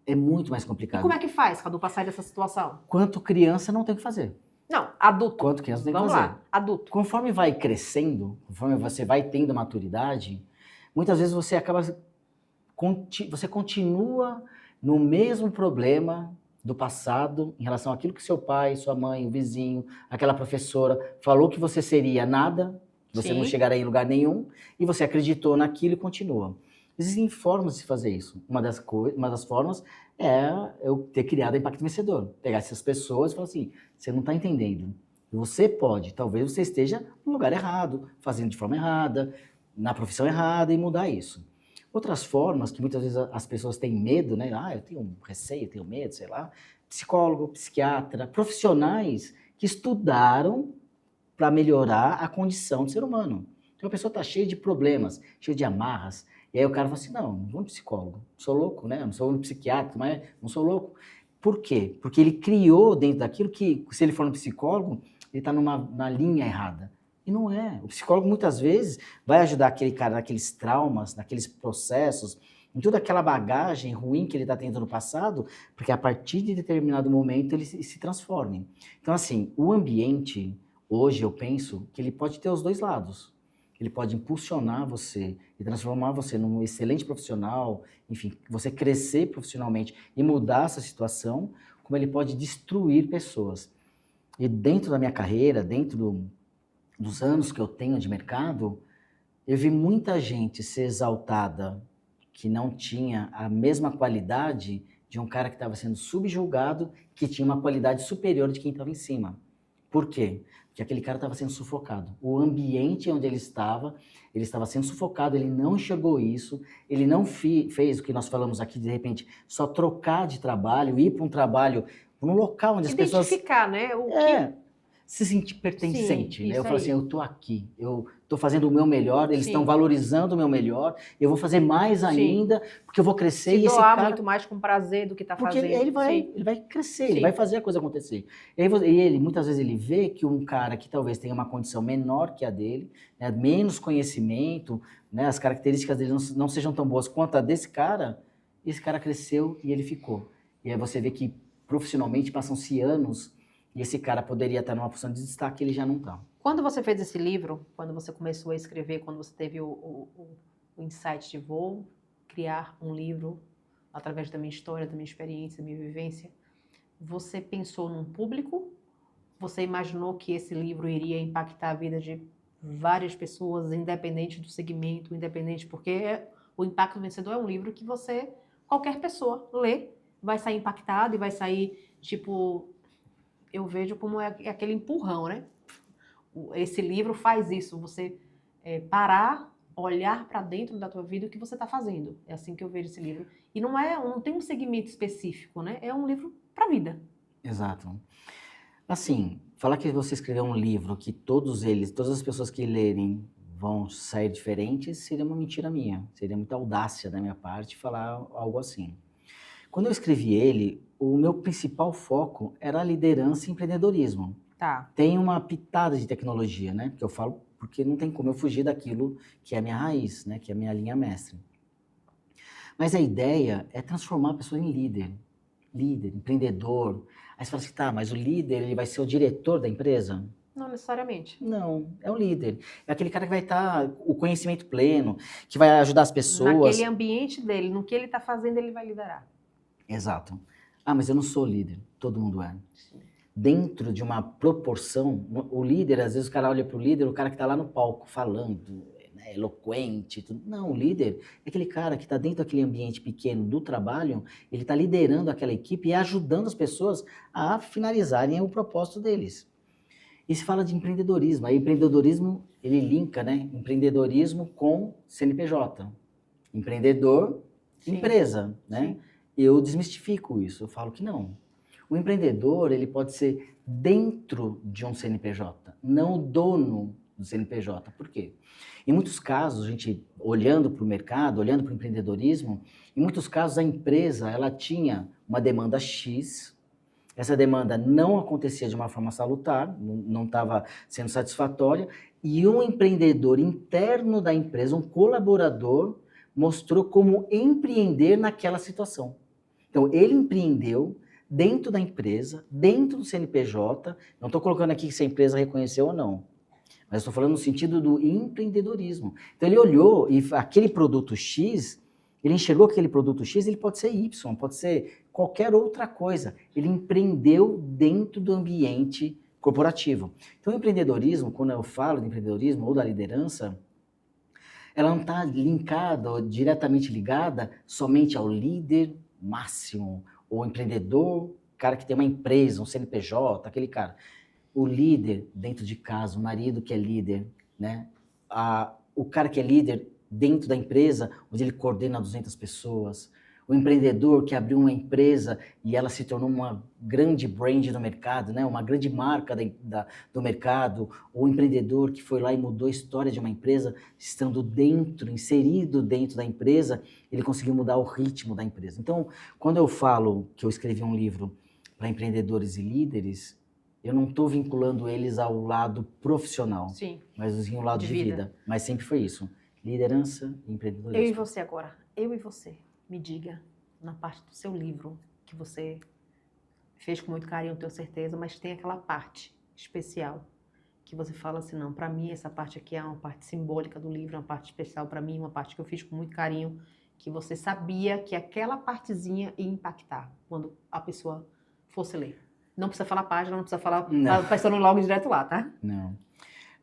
[SPEAKER 2] É muito mais
[SPEAKER 1] E
[SPEAKER 2] complicado.
[SPEAKER 1] como é que faz, Cadu, para sair dessa situação?
[SPEAKER 2] Quanto criança não tem o que fazer.
[SPEAKER 1] Não, adulto.
[SPEAKER 2] Quanto criança tem que
[SPEAKER 1] Vamos
[SPEAKER 2] fazer.
[SPEAKER 1] lá, adulto.
[SPEAKER 2] Conforme vai crescendo, conforme você vai tendo maturidade, muitas vezes você acaba, você continua no mesmo problema do passado em relação àquilo que seu pai, sua mãe, o vizinho, aquela professora falou que você seria nada, você não chegará em lugar nenhum, e você acreditou naquilo e continua. Existem formas de fazer isso. Uma das formas é eu ter criado a Impacto Vencedor. Pegar essas pessoas e falar assim, você não está entendendo. Você pode, talvez você esteja no lugar errado, fazendo de forma errada, na profissão errada e mudar isso. Outras formas que muitas vezes as pessoas têm medo, né? Ah, eu tenho receio, eu tenho medo, sei lá. Psicólogo, psiquiatra, profissionais que estudaram para melhorar a condição do ser humano. Então a pessoa está cheia de problemas, cheia de amarras, e aí o cara fala assim, não vou no psicólogo, sou louco, né? Não sou no psiquiatra, mas não sou louco. Por quê? Porque ele criou dentro daquilo que, se ele for no psicólogo, ele está na linha errada. E não é. O psicólogo, muitas vezes, vai ajudar aquele cara naqueles traumas, naqueles processos, em toda aquela bagagem ruim que ele está tendo no passado, porque a partir de determinado momento ele se transforme. Então, assim, o ambiente, hoje eu penso que ele pode ter os dois lados. Ele pode impulsionar você e transformar você num excelente profissional, enfim, você crescer profissionalmente e mudar essa situação, como ele pode destruir pessoas. E dentro da minha carreira, dentro dos anos que eu tenho de mercado, eu vi muita gente ser exaltada que não tinha a mesma qualidade de um cara que estava sendo subjugado, que tinha uma qualidade superior de quem estava em cima. Por quê? Porque aquele cara estava sendo sufocado. O ambiente onde ele estava sendo sufocado, ele não enxergou isso, ele não fez o que nós falamos aqui, de repente, só trocar de trabalho, ir para um trabalho, num local onde as pessoas...
[SPEAKER 1] Identificar, né?
[SPEAKER 2] Se sentir pertencente,
[SPEAKER 1] Sim,
[SPEAKER 2] né? Eu falo
[SPEAKER 1] aí.
[SPEAKER 2] assim, eu tô aqui, eu tô fazendo o meu melhor, eles
[SPEAKER 1] Sim.
[SPEAKER 2] estão valorizando o meu melhor, eu vou fazer mais ainda, porque eu vou crescer
[SPEAKER 1] Se
[SPEAKER 2] e esse
[SPEAKER 1] doar
[SPEAKER 2] cara...
[SPEAKER 1] muito mais com prazer do que tá
[SPEAKER 2] Porque
[SPEAKER 1] fazendo.
[SPEAKER 2] ele vai crescer,
[SPEAKER 1] Sim.
[SPEAKER 2] ele vai fazer a coisa acontecer. E aí ele, muitas vezes, ele vê que um cara que talvez tenha uma condição menor que a dele, né, menos conhecimento, né, as características dele não sejam tão boas quanto a desse cara, esse cara cresceu e ele ficou. E aí você vê que profissionalmente passam-se anos e esse cara poderia estar numa posição de destaque, ele já não está.
[SPEAKER 1] Quando você fez esse livro, quando você começou a escrever, quando você teve o insight de vou criar um livro através da minha história, da minha experiência, da minha vivência, você pensou num público você imaginou que esse livro iria impactar a vida de várias pessoas, independente do segmento, independente, porque o Impacto Vencedor é um livro que qualquer pessoa lê, vai sair impactado e vai sair, tipo, eu vejo como é aquele empurrão, né? Esse livro faz isso, você parar, olhar para dentro da tua vida o que você está fazendo. É assim que eu vejo esse livro. E não tem um segmento específico, né? É um livro para a vida.
[SPEAKER 2] Exato. Assim, falar que você escreveu um livro que todas as pessoas que lerem vão sair diferentes, seria uma mentira minha. Seria muita audácia da minha parte falar algo assim. Quando eu escrevi ele, o meu principal foco era a liderança e empreendedorismo.
[SPEAKER 1] Tá.
[SPEAKER 2] Tem uma pitada de tecnologia, né? Que eu falo porque não tem como eu fugir daquilo que é a minha raiz, né? Que é a minha linha mestre. Mas a ideia é transformar a pessoa em líder, empreendedor. Aí você fala assim, tá, mas o líder ele vai ser o diretor da empresa?
[SPEAKER 1] Não necessariamente.
[SPEAKER 2] Não, é o líder. É aquele cara que vai estar o conhecimento pleno, que vai ajudar as pessoas.
[SPEAKER 1] Naquele ambiente dele, no que ele está fazendo, ele vai liderar.
[SPEAKER 2] Exato. Ah, mas eu não sou líder. Todo mundo é.
[SPEAKER 1] Sim.
[SPEAKER 2] Dentro de uma proporção, o líder, às vezes o cara olha para o líder, o cara que está lá no palco falando, né, eloquente, tudo. Não, o líder é aquele cara que está dentro daquele ambiente pequeno do trabalho, ele está liderando aquela equipe e ajudando as pessoas a finalizarem o propósito deles. E se fala de empreendedorismo, aí empreendedorismo, ele linka, né, empreendedorismo com CNPJ. Empreendedor,
[SPEAKER 1] Sim.
[SPEAKER 2] empresa, né?
[SPEAKER 1] Sim.
[SPEAKER 2] Eu desmistifico isso, eu falo que não. O empreendedor, ele pode ser dentro de um CNPJ, não o dono do CNPJ. Por quê? Em muitos casos, a gente olhando para o mercado, olhando para o empreendedorismo, em muitos casos a empresa, ela tinha uma demanda X, essa demanda não acontecia de uma forma salutar, não estava sendo satisfatória, e um empreendedor interno da empresa, um colaborador, mostrou como empreender naquela situação. Então, ele empreendeu dentro da empresa, dentro do CNPJ, não estou colocando aqui se a empresa reconheceu ou não, mas estou falando no sentido do empreendedorismo. Então, ele olhou e aquele produto X, ele enxergou que aquele produto X, ele pode ser Y, pode ser qualquer outra coisa. Ele empreendeu dentro do ambiente corporativo. Então, o empreendedorismo, quando eu falo de empreendedorismo ou da liderança, ela não está linkada ou diretamente ligada somente ao líder máximo, ou empreendedor, cara que tem uma empresa, um CNPJ, aquele cara. O líder dentro de casa, o marido que é líder, né? O cara que é líder dentro da empresa, onde ele coordena 200 pessoas. O empreendedor que abriu uma empresa e ela se tornou uma grande brand no mercado, né? Uma grande marca do mercado. O empreendedor que foi lá e mudou a história de uma empresa, estando dentro, inserido dentro da empresa, ele conseguiu mudar o ritmo da empresa. Então, quando eu falo que eu escrevi um livro para empreendedores e líderes, eu não estou vinculando eles ao lado profissional,
[SPEAKER 1] Sim.
[SPEAKER 2] mas sim ao lado de vida. Mas sempre foi isso. Liderança e empreendedorismo.
[SPEAKER 1] Eu e você agora. Eu e você. Me diga, na parte do seu livro, que você fez com muito carinho, tenho certeza, mas tem aquela parte especial que você fala assim, não, para mim essa parte aqui é uma parte simbólica do livro, uma parte especial para mim, uma parte que eu fiz com muito carinho, que você sabia que aquela partezinha ia impactar quando a pessoa fosse ler. Não precisa falar página, não precisa falar, a pessoa não logo direto lá, tá?
[SPEAKER 2] Não.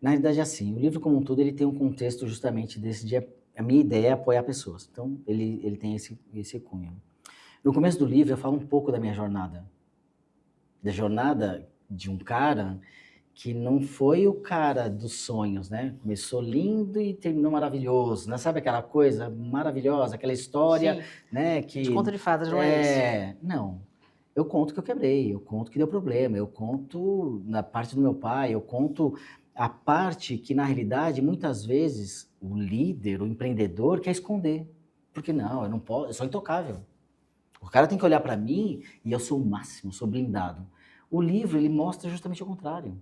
[SPEAKER 2] Na realidade, assim, o livro como um todo, ele tem um contexto justamente desse dia. A minha ideia é apoiar pessoas. Então, ele tem esse cunho. No começo do livro, eu falo um pouco da minha jornada. Da jornada de um cara que não foi o cara dos sonhos, né? Começou lindo e terminou maravilhoso, né? Sabe aquela coisa maravilhosa, aquela história,
[SPEAKER 1] sim,
[SPEAKER 2] né? Que
[SPEAKER 1] de conto de fadas, não é isso?
[SPEAKER 2] Não. Eu conto que eu quebrei, eu conto que deu problema, eu conto na parte do meu pai, eu conto a parte que, na realidade, muitas vezes o líder, o empreendedor quer esconder. Porque não, eu não posso, eu sou intocável. O cara tem que olhar para mim e eu sou o máximo, sou blindado. O livro, ele mostra justamente o contrário.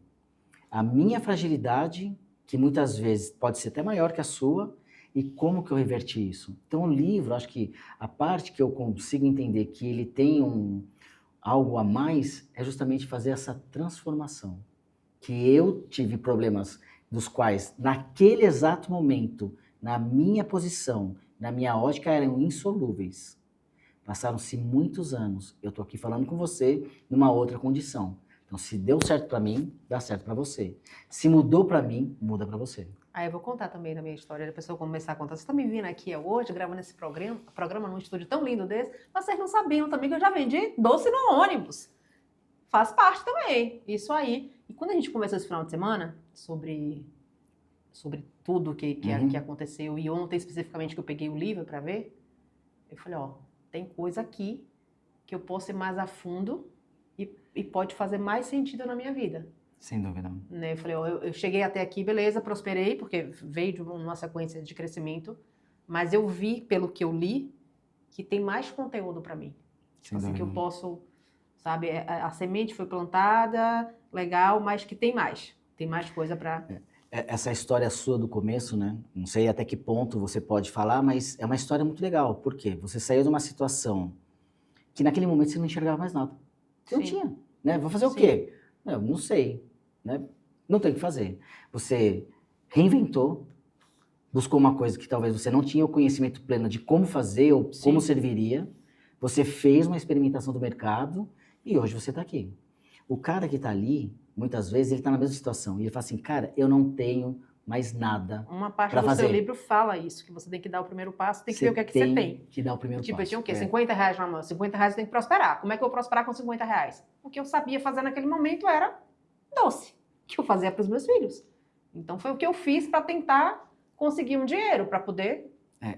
[SPEAKER 2] A minha fragilidade, que muitas vezes pode ser até maior que a sua, e como que eu reverti isso. Então, o livro, acho que a parte que eu consigo entender que ele tem algo a mais é justamente fazer essa transformação. Que eu tive problemas dos quais, naquele exato momento, na minha posição, na minha ótica, eram insolúveis. Passaram-se muitos anos. Eu estou aqui falando com você numa outra condição. Então, Então, se deu certo para mim, dá certo para você. Se mudou para mim, muda para você.
[SPEAKER 1] Aí eu vou contar também da minha história, a pessoa começar a contar. Você está me vindo aqui hoje, gravando esse programa num estúdio tão lindo desse, vocês não sabiam também que eu já vendi doce no ônibus. Faz parte também, isso aí. E quando a gente conversou esse final de semana sobre tudo que aconteceu, e ontem especificamente que eu peguei o livro para ver, eu falei, ó, tem coisa aqui que eu posso ir mais a fundo e pode fazer mais sentido na minha vida.
[SPEAKER 2] Sem dúvida.
[SPEAKER 1] Né? Eu falei, ó, eu cheguei até aqui, beleza, prosperei, porque veio de uma sequência de crescimento, mas eu vi, pelo que eu li, que tem mais conteúdo para mim. Tipo assim, que eu posso, sabe, a semente foi plantada, legal, mas que tem mais coisa para...
[SPEAKER 2] Essa história sua do começo, né? Não sei até que ponto você pode falar, mas é uma história muito legal. Por quê? Você saiu de uma situação que naquele momento você não enxergava mais nada. Você não tinha, né? Vou fazer o quê? Não sei, né? Não tem o que fazer. Você reinventou, buscou uma coisa que talvez você não tinha o conhecimento pleno de como fazer ou como serviria. Você fez uma experimentação do mercado e hoje você está aqui. O cara que está ali, muitas vezes, ele está na mesma situação. E ele fala assim, cara, eu não tenho mais nada.
[SPEAKER 1] Uma parte do seu livro fala isso, que você tem que dar o primeiro passo, tem que ver o que é que você tem.
[SPEAKER 2] Tem que dar o primeiro passo.
[SPEAKER 1] Tipo, eu tinha o quê? R$50 na mão. R$50 eu tenho que prosperar. Como é que eu vou prosperar com R$50? O que eu sabia fazer naquele momento era doce, que eu fazia para os meus filhos. Então foi o que eu fiz para tentar conseguir um dinheiro, para poder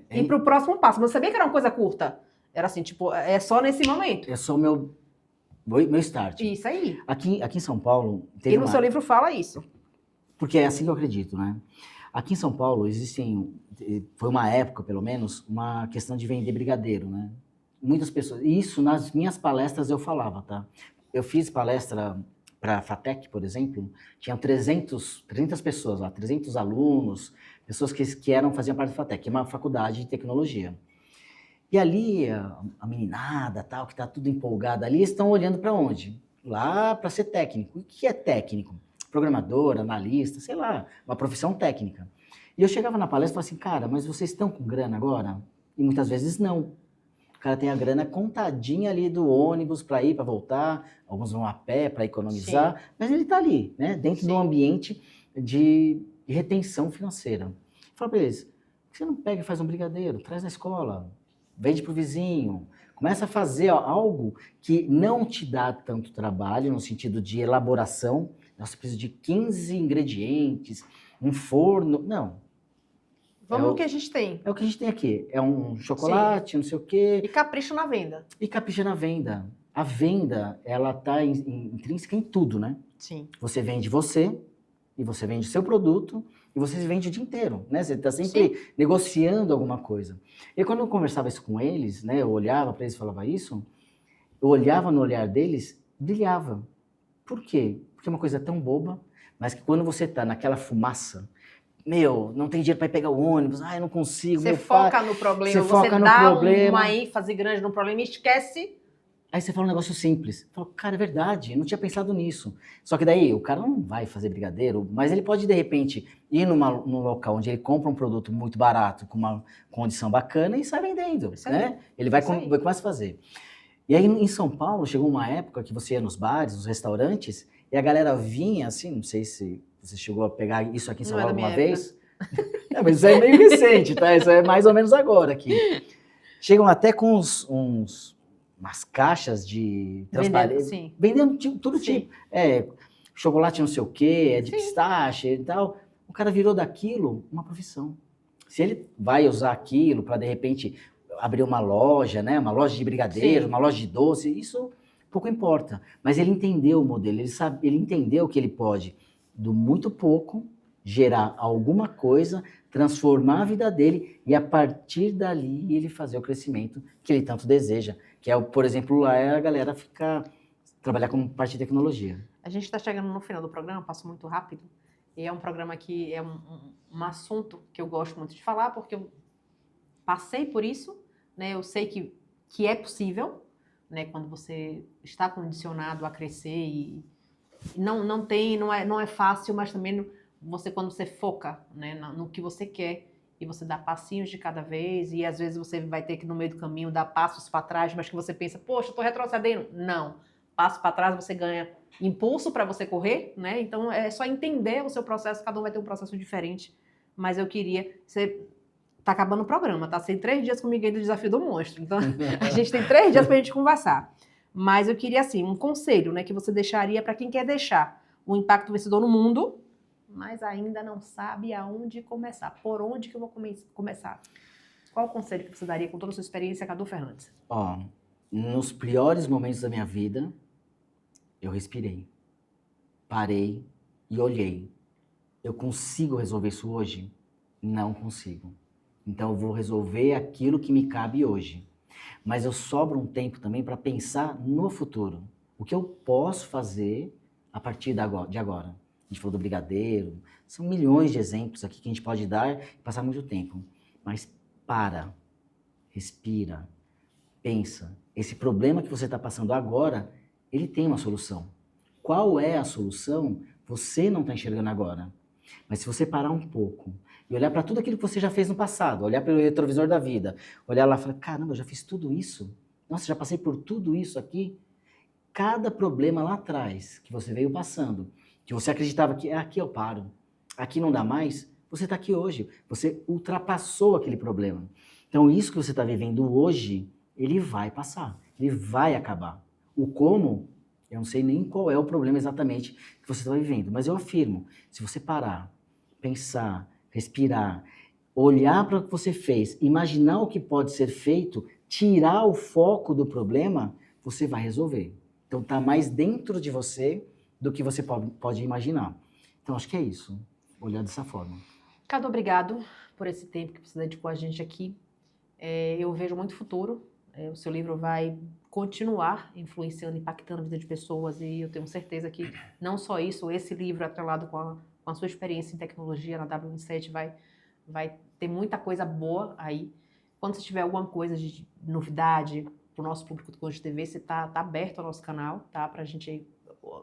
[SPEAKER 1] ir para o próximo passo. Mas eu sabia que era uma coisa curta. Era assim, tipo, é só nesse momento.
[SPEAKER 2] É só o meu start.
[SPEAKER 1] Isso aí.
[SPEAKER 2] Aqui em São Paulo...
[SPEAKER 1] E no seu livro fala isso.
[SPEAKER 2] Porque é assim que eu acredito, né? Aqui em São Paulo foi uma época, pelo menos, uma questão de vender brigadeiro, né? Muitas pessoas... E isso nas minhas palestras eu falava, tá? Eu fiz palestra para a FATEC, por exemplo, tinha 300 pessoas lá, 300 alunos, pessoas que faziam parte da FATEC, é uma faculdade de tecnologia. E ali, a meninada, tal, que está tudo empolgada ali, estão olhando para onde? Lá para ser técnico. O que é técnico? Programador, analista, sei lá, uma profissão técnica. E eu chegava na palestra e falava assim, cara, mas vocês estão com grana agora? E muitas vezes não. O cara tem a grana contadinha ali do ônibus para ir, para voltar, alguns vão a pé para economizar, mas ele está ali, né, dentro de um ambiente de retenção financeira. Fala para eles, por que você não pega e faz um brigadeiro, traz na escola, vende para o vizinho, começa a fazer algo que não te dá tanto trabalho, no sentido de elaboração. Nossa, precisa de 15 ingredientes, um forno. Não.
[SPEAKER 1] Vamos no que a gente tem.
[SPEAKER 2] É o que a gente tem aqui. É um chocolate, não sei o quê.
[SPEAKER 1] E capricha na venda.
[SPEAKER 2] E capricha na venda. A venda, ela está intrínseca em tudo, né?
[SPEAKER 1] Sim.
[SPEAKER 2] Você vende você, e você vende seu produto, e você vende o dia inteiro, né? Você está sempre negociando alguma coisa. E quando eu conversava isso com eles, né? Eu olhava para eles e falava isso, eu olhava no olhar deles, brilhava. Por quê? Porque é uma coisa tão boba, mas que quando você está naquela fumaça, não tem dinheiro para ir pegar o ônibus, eu não consigo.
[SPEAKER 1] Você foca no problema, você dá uma ênfase grande no problema e esquece.
[SPEAKER 2] Aí você fala um negócio simples. Fala, cara, é verdade, eu não tinha pensado nisso. Só que daí o cara não vai fazer brigadeiro, mas ele pode, de repente, ir num local onde ele compra um produto muito barato, com uma condição bacana e sai vendendo, né? Ele vai começar a fazer. E aí, em São Paulo, chegou uma época que você ia nos bares, nos restaurantes, e a galera vinha, assim, não sei se você chegou a pegar isso aqui em São Paulo alguma vez. Mas isso é meio recente, tá? Isso é mais ou menos agora aqui. Chegam até com umas caixas de transparência. Vendendo tudo tipo. Chocolate não sei o quê, de pistache e tal. O cara virou daquilo uma profissão. Se ele vai usar aquilo para, de repente, abrir uma loja, né? Uma loja de brigadeiro, uma loja de doce, isso pouco importa. Mas ele entendeu o modelo, ele entendeu que ele pode, do muito pouco, gerar alguma coisa, transformar a vida dele e, a partir dali, ele fazer o crescimento que ele tanto deseja. Que é, por exemplo, lá a galera trabalhar como parte de tecnologia.
[SPEAKER 1] A gente está chegando no final do programa, passo muito rápido. E é um programa que é um assunto que eu gosto muito de falar, porque eu passei por isso, né? Eu sei que é possível, né? Quando você está condicionado a crescer e não é fácil, mas também quando você foca, né, no que você quer e você dá passinhos de cada vez e às vezes você vai ter que no meio do caminho dar passos para trás, mas que você pensa, poxa, eu estou retrocedendo. Não, passo para trás você ganha impulso para você correr, né? Então é só entender o seu processo, cada um vai ter um processo diferente. Mas eu queria... Tá acabando o programa, tá? Tem 3 dias comigo aí do Desafio do Monstro. Então a gente tem 3 dias pra gente conversar. Mas eu queria, assim, um conselho, né? Que você deixaria para quem quer deixar o impacto vencedor no mundo, mas ainda não sabe aonde começar. Por onde que eu vou começar? Qual o conselho que você daria com toda a sua experiência, Cadu Fernandes?
[SPEAKER 2] Ó, nos piores momentos da minha vida, eu respirei, parei e olhei. Eu consigo resolver isso hoje? Não consigo. Então eu vou resolver aquilo que me cabe hoje. Mas eu sobro um tempo também para pensar no futuro. O que eu posso fazer a partir de agora? A gente falou do brigadeiro, são milhões de exemplos aqui que a gente pode dar e passar muito tempo. Mas para, respira, pensa. Esse problema que você está passando agora, ele tem uma solução. Qual é a solução? Você não está enxergando agora. Mas se você parar um pouco e olhar para tudo aquilo que você já fez no passado, olhar pelo retrovisor da vida, olhar lá e falar, caramba, eu já fiz tudo isso? Nossa, já passei por tudo isso aqui? Cada problema lá atrás que você veio passando, que você acreditava que aqui eu paro, aqui não dá mais, você está aqui hoje, você ultrapassou aquele problema. Então isso que você está vivendo hoje, ele vai passar, ele vai acabar. O como, eu não sei nem qual é o problema exatamente que você está vivendo, mas eu afirmo, se você parar, pensar, respirar, olhar para o que você fez, imaginar o que pode ser feito, tirar o foco do problema, você vai resolver. Então está mais dentro de você do que você pode imaginar. Então acho que é isso, olhar dessa forma.
[SPEAKER 1] Cadu, obrigado por esse tempo que você dedicou a gente aqui. Eu vejo muito futuro. O seu livro vai continuar influenciando, impactando a vida de pessoas e eu tenho certeza que não só isso, esse livro atrelado com a sua experiência em tecnologia na W27 vai ter muita coisa boa aí. Quando você tiver alguma coisa de novidade para o nosso público do Conde TV, você tá aberto ao nosso canal, tá?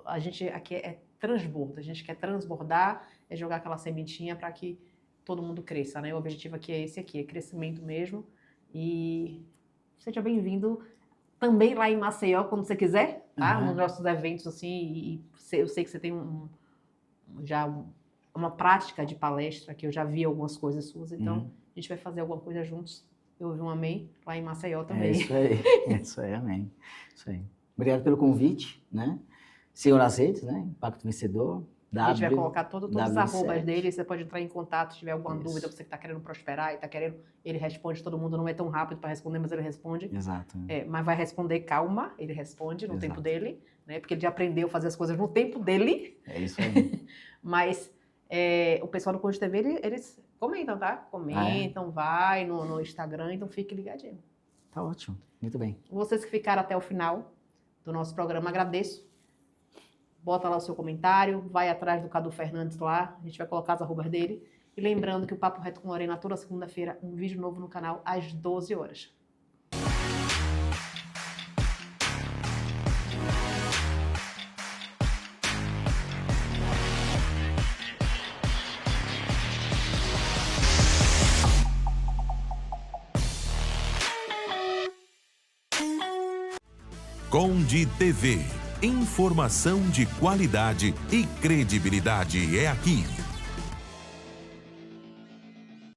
[SPEAKER 1] A gente aqui é transbordo, a gente quer transbordar, é jogar aquela sementinha para que todo mundo cresça, né? O objetivo aqui é esse aqui, é crescimento mesmo. E seja bem-vindo também lá em Maceió, quando você quiser, tá? Nos nossos eventos, assim, e eu sei que você tem uma prática de palestra, que eu já vi algumas coisas suas, então a gente vai fazer alguma coisa juntos. Eu ouvi um amém lá em Maceió também.
[SPEAKER 2] É isso aí, amém. Isso aí. Obrigado pelo convite, né? Sigam nas redes, né? Impacto Vencedor.
[SPEAKER 1] A gente vai colocar todos os arrobas
[SPEAKER 2] W7.
[SPEAKER 1] dele, você pode entrar em contato se tiver alguma dúvida, você que está querendo prosperar e está querendo, ele responde, todo mundo não é tão rápido para responder, mas ele responde.
[SPEAKER 2] Exato.
[SPEAKER 1] Mas vai responder, calma, ele responde no tempo dele, né? Porque ele já aprendeu a fazer as coisas no tempo dele.
[SPEAKER 2] É isso aí.
[SPEAKER 1] Mas o pessoal do Conde TV, eles comentam, tá? Comentam, vai no Instagram, então fique ligadinho.
[SPEAKER 2] Tá ótimo, muito bem.
[SPEAKER 1] Vocês que ficaram até o final do nosso programa, agradeço. Bota lá o seu comentário, vai atrás do Cadu Fernandes lá, a gente vai colocar as arrobas dele. E lembrando que o Papo Reto com Lorena, toda segunda-feira, um vídeo novo no canal, às 12 horas.
[SPEAKER 3] Conde TV. Informação de qualidade e credibilidade é aqui.